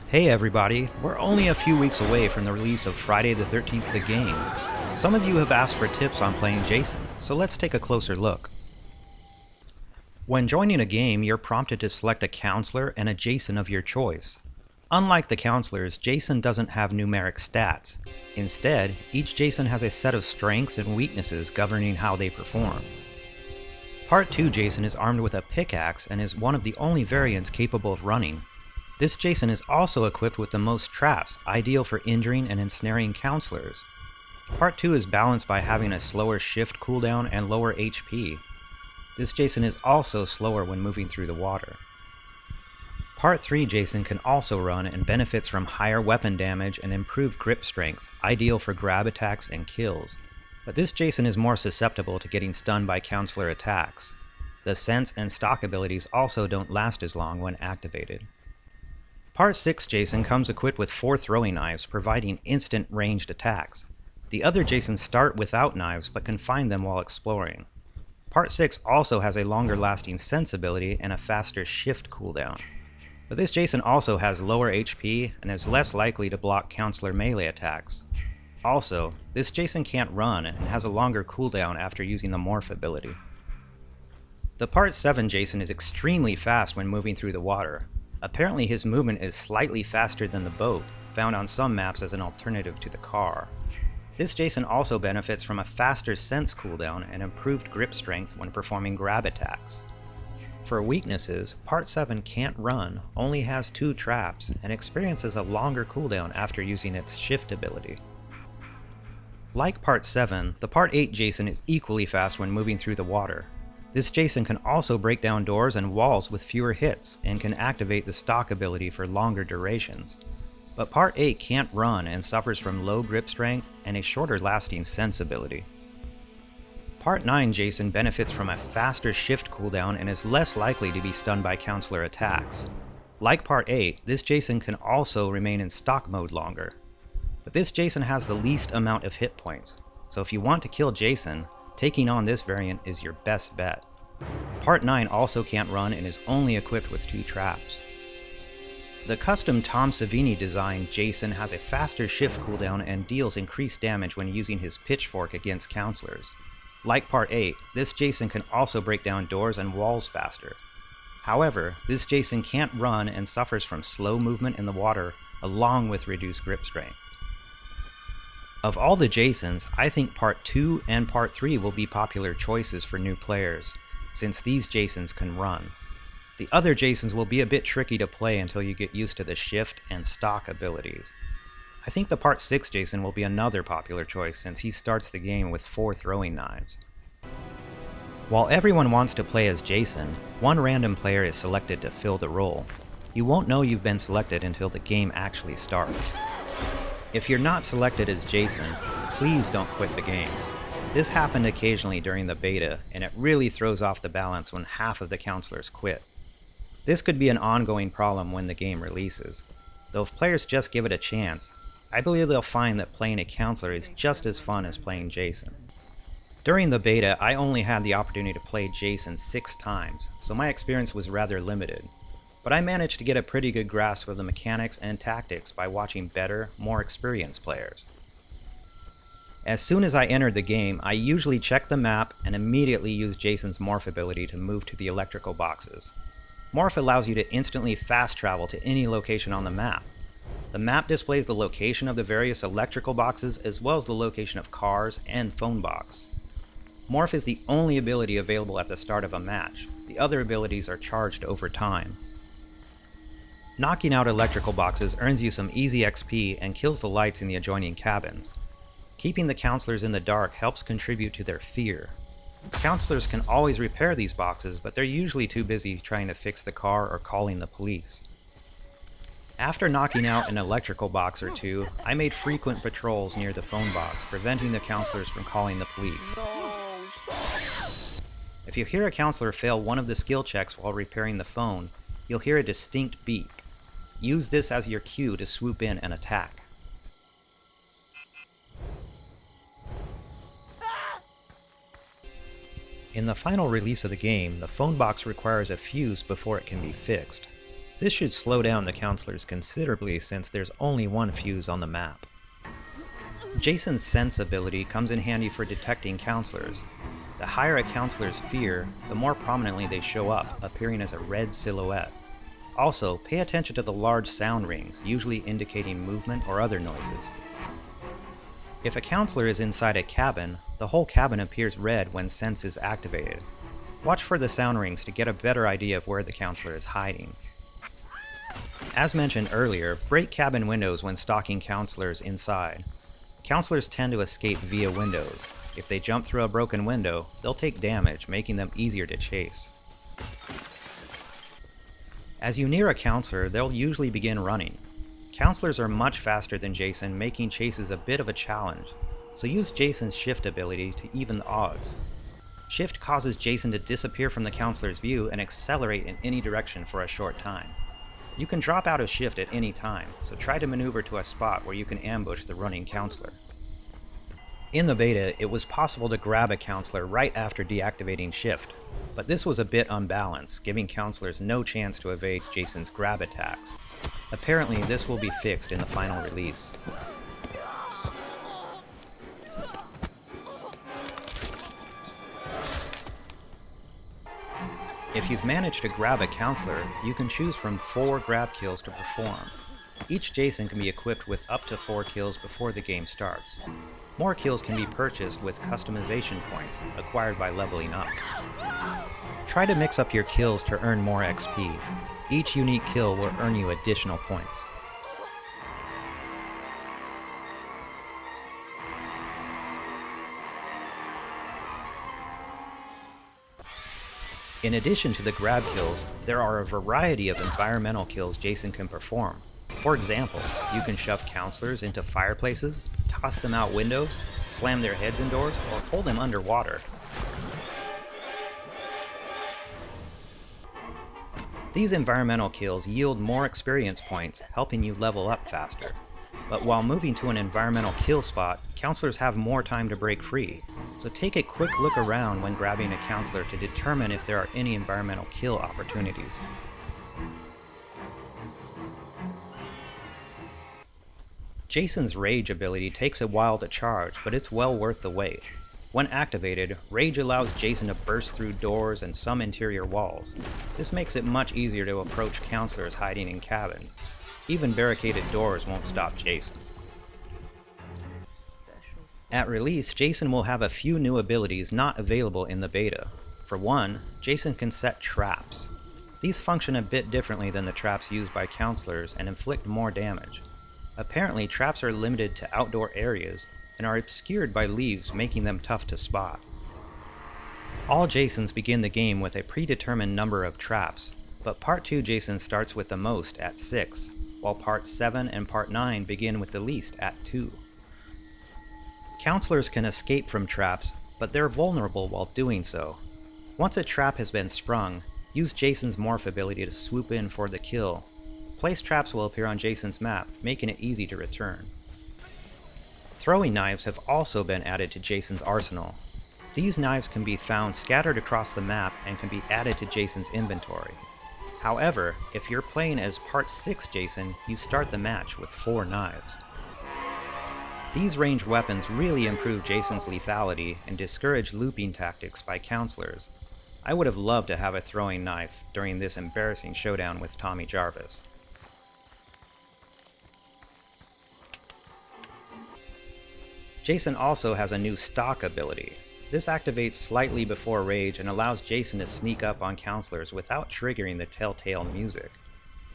Hey everybody, we're only a few weeks away from the release of Friday the 13th the game. Some of you have asked for tips on playing Jason, so let's take a closer look. When joining a game, you're prompted to select a counselor and a Jason of your choice. Unlike the counselors, Jason doesn't have numeric stats. Instead, each Jason has a set of strengths and weaknesses governing how they perform. Part 2 Jason is armed with a pickaxe and is one of the only variants capable of running. This Jason is also equipped with the most traps, ideal for injuring and ensnaring counselors. Part 2 is balanced by having a slower shift cooldown and lower HP. This Jason is also slower when moving through the water. Part 3 Jason can also run and benefits from higher weapon damage and improved grip strength, ideal for grab attacks and kills. But this Jason is more susceptible to getting stunned by counselor attacks. The sense and stock abilities also don't last as long when activated. Part 6 Jason comes equipped with 4 throwing knives, providing instant ranged attacks. The other Jasons start without knives, but can find them while exploring. Part 6 also has a longer lasting sense ability and a faster shift cooldown. But this Jason also has lower HP and is less likely to block counselor melee attacks. Also, this Jason can't run and has a longer cooldown after using the morph ability. The Part 7 Jason is extremely fast when moving through the water. Apparently his movement is slightly faster than the boat, found on some maps as an alternative to the car. This Jason also benefits from a faster sense cooldown and improved grip strength when performing grab attacks. For weaknesses, Part 7 can't run, only has 2 traps, and experiences a longer cooldown after using its shift ability. Like Part 7, the Part 8 Jason is equally fast when moving through the water. This Jason can also break down doors and walls with fewer hits, and can activate the stock ability for longer durations. But Part 8 can't run and suffers from low grip strength and a shorter lasting sense ability. Part 9 Jason benefits from a faster shift cooldown and is less likely to be stunned by counselor attacks. Like Part 8, this Jason can also remain in stock mode longer. But this Jason has the least amount of hit points, so if you want to kill Jason, taking on this variant is your best bet. Part 9 also can't run and is only equipped with 2 traps. The custom Tom Savini designed Jason has a faster shift cooldown and deals increased damage when using his pitchfork against counselors. Like Part 8, this Jason can also break down doors and walls faster. However, this Jason can't run and suffers from slow movement in the water along with reduced grip strength. Of all the Jasons, I think Part 2 and Part 3 will be popular choices for new players, since these Jasons can run. The other Jasons will be a bit tricky to play until you get used to the shift and stock abilities. I think the Part 6 Jason will be another popular choice since he starts the game with 4 throwing knives. While everyone wants to play as Jason, one random player is selected to fill the role. You won't know you've been selected until the game actually starts. If you're not selected as Jason, please don't quit the game. This happened occasionally during the beta, and it really throws off the balance when half of the counselors quit. This could be an ongoing problem when the game releases, though if players just give it a chance, I believe they'll find that playing a counselor is just as fun as playing Jason. During the beta, I only had the opportunity to play Jason 6 times, so my experience was rather limited. But I managed to get a pretty good grasp of the mechanics and tactics by watching better, more experienced players. As soon as I entered the game, I usually checked the map and immediately used Jason's morph ability to move to the electrical boxes. Morph allows you to instantly fast travel to any location on the map. The map displays the location of the various electrical boxes as well as the location of cars and phone box. Morph is the only ability available at the start of a match. The other abilities are charged over time. Knocking out electrical boxes earns you some easy XP and kills the lights in the adjoining cabins. Keeping the counselors in the dark helps contribute to their fear. Counselors can always repair these boxes, but they're usually too busy trying to fix the car or calling the police. After knocking out an electrical box or 2, I made frequent patrols near the phone box, preventing the counselors from calling the police. If you hear a counselor fail one of the skill checks while repairing the phone, you'll hear a distinct beep. Use this as your cue to swoop in and attack. In the final release of the game, the phone box requires a fuse before it can be fixed. This should slow down the counselors considerably since there's only one fuse on the map. Jason's sense ability comes in handy for detecting counselors. The higher a counselor's fear, the more prominently they show up, appearing as a red silhouette. Also, pay attention to the large sound rings, usually indicating movement or other noises. If a counselor is inside a cabin, the whole cabin appears red when sense is activated. Watch for the sound rings to get a better idea of where the counselor is hiding. As mentioned earlier, break cabin windows when stalking counselors inside. Counselors tend to escape via windows. If they jump through a broken window, they'll take damage, making them easier to chase. As you near a counselor, they'll usually begin running. Counselors are much faster than Jason, making chases a bit of a challenge, so use Jason's shift ability to even the odds. Shift causes Jason to disappear from the counselor's view and accelerate in any direction for a short time. You can drop out of shift at any time, so try to maneuver to a spot where you can ambush the running counselor. In the beta, it was possible to grab a counselor right after deactivating shift, but this was a bit unbalanced, giving counselors no chance to evade Jason's grab attacks. Apparently, this will be fixed in the final release. If you've managed to grab a counselor, you can choose from 4 grab kills to perform. Each Jason can be equipped with up to 4 kills before the game starts. More kills can be purchased with customization points, acquired by leveling up. Try to mix up your kills to earn more XP. Each unique kill will earn you additional points. In addition to the grab kills, there are a variety of environmental kills Jason can perform. For example, you can shove counselors into fireplaces, toss them out windows, slam their heads indoors, or pull them underwater. These environmental kills yield more experience points, helping you level up faster. But while moving to an environmental kill spot, counselors have more time to break free, so take a quick look around when grabbing a counselor to determine if there are any environmental kill opportunities. Jason's Rage ability takes a while to charge, but it's well worth the wait. When activated, Rage allows Jason to burst through doors and some interior walls. This makes it much easier to approach counselors hiding in cabins. Even barricaded doors won't stop Jason. At release, Jason will have a few new abilities not available in the beta. For one, Jason can set traps. These function a bit differently than the traps used by counselors and inflict more damage. Apparently, traps are limited to outdoor areas and are obscured by leaves, making them tough to spot. All Jasons begin the game with a predetermined number of traps, but Part 2 Jason starts with the most at 6, while Part 7 and Part 9 begin with the least at 2. Counselors can escape from traps, but they're vulnerable while doing so. Once a trap has been sprung, use Jason's morph ability to swoop in for the kill. Placed traps will appear on Jason's map, making it easy to return. Throwing knives have also been added to Jason's arsenal. These knives can be found scattered across the map and can be added to Jason's inventory. However, if you're playing as Part 6 Jason, you start the match with 4 knives. These ranged weapons really improve Jason's lethality and discourage looping tactics by counselors. I would have loved to have a throwing knife during this embarrassing showdown with Tommy Jarvis. Jason also has a new stalk ability. This activates slightly before Rage and allows Jason to sneak up on counselors without triggering the telltale music.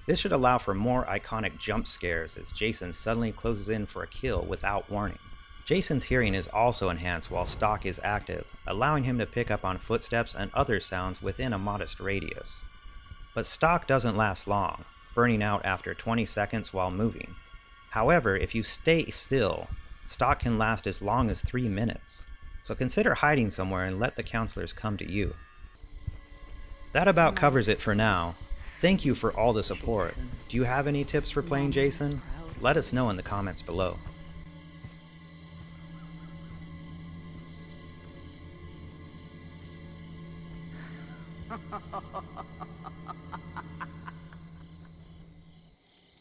This should allow for more iconic jump scares as Jason suddenly closes in for a kill without warning. Jason's hearing is also enhanced while stalk is active, allowing him to pick up on footsteps and other sounds within a modest radius. But stalk doesn't last long, burning out after 20 seconds while moving. However, if you stay still, stalk can last as long as 3 minutes, so consider hiding somewhere and let the counselors come to you. That about covers it for now. Thank you for all the support. Do you have any tips for playing Jason? Let us know in the comments below.